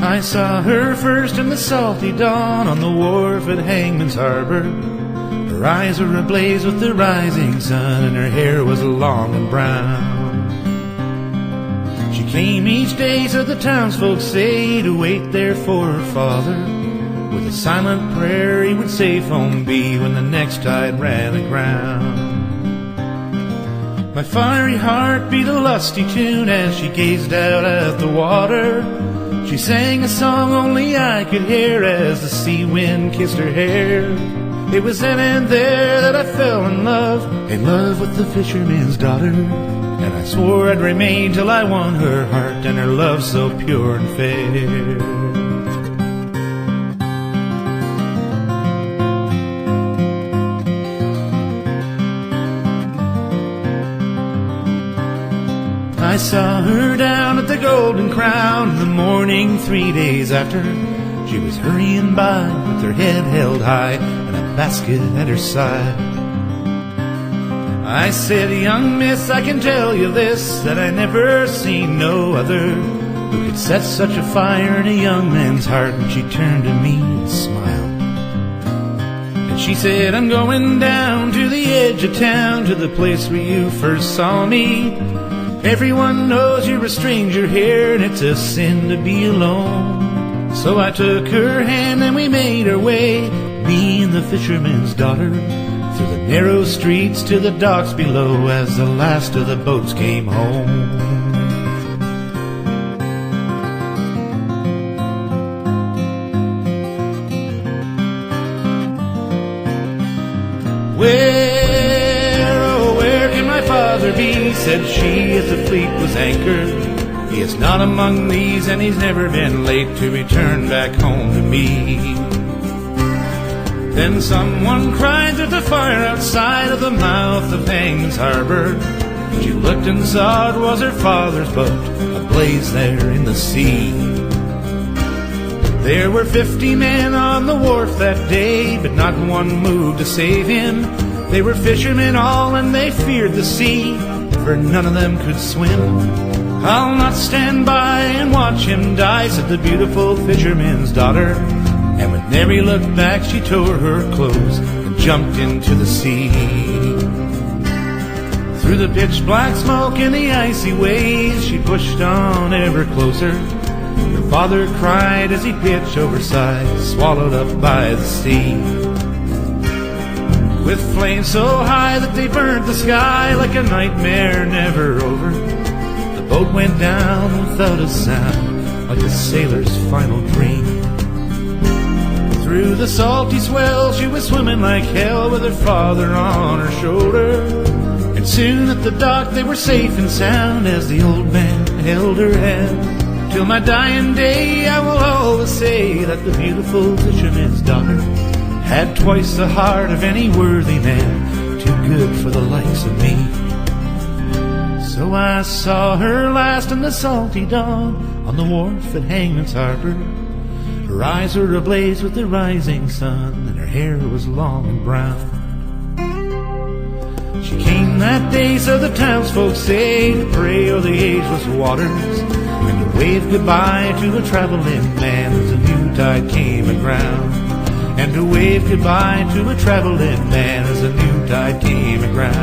I saw her first in the salty dawn on the wharf at Hangman's Harbor. Her eyes were ablaze with the rising sun, and her hair was long and brown. She came each day, so the townsfolk say, to wait there for her father. With a silent prayer he would say, "Phone be," when the next tide ran aground. My fiery heart beat a lusty tune as she gazed out at the water. She sang a song only I could hear as the sea wind kissed her hair. It was then and there that I fell in love with the fisherman's daughter. And I swore I'd remain till I won her heart and her love so pure and fair. I saw her down at the Golden Crown in the morning 3 days after. She was hurrying by with her head held high and a basket at her side. I said, "Young miss, I can tell you this, that I never seen no other who could set such a fire in a young man's heart." And she turned to me and smiled. And she said, "I'm going down to the edge of town, to the place where you first saw me. Everyone knows you're a stranger here, and it's a sin to be alone." So I took her hand and we made our way, me and the fisherman's daughter, through the narrow streets to the docks below as the last of the boats came home. "Where, oh, where can my father be?" said she as the fleet was anchored. "He is not among these, and he's never been late to return back home to me." Then someone cried through the fire outside of the mouth of Hangman's Harbor. She looked and saw it was her father's boat, ablaze there in the sea. There were 50 men on the wharf that day, but not one moved to save him. They were fishermen all, and they feared the sea, for none of them could swim. "I'll not stand by and watch him die," said the beautiful fisherman's daughter. And when Mary looked back, she tore her clothes and jumped into the sea. Through the pitch black smoke and the icy waves, she pushed on ever closer. Her father cried as he pitched overside, swallowed up by the sea. With flames so high that they burnt the sky, like a nightmare never over, the boat went down without a sound, like a sailor's final dream. Through the salty swell she was swimming like hell, with her father on her shoulder. And soon at the dock they were safe and sound, as the old man held her hand. Till my dying day I will always say that the beautiful fisherman's daughter had twice the heart of any worthy man, too good for the likes of me. So I saw her last in the salty dawn on the wharf at Hangman's Harbor. Her eyes were ablaze with the rising sun, and her hair was long and brown. She came that day, so the townsfolk say, to pray o'er the ageless waters, and to wave goodbye to a traveling man as a new tide came aground. And to wave goodbye to a traveling man as a new tide came aground.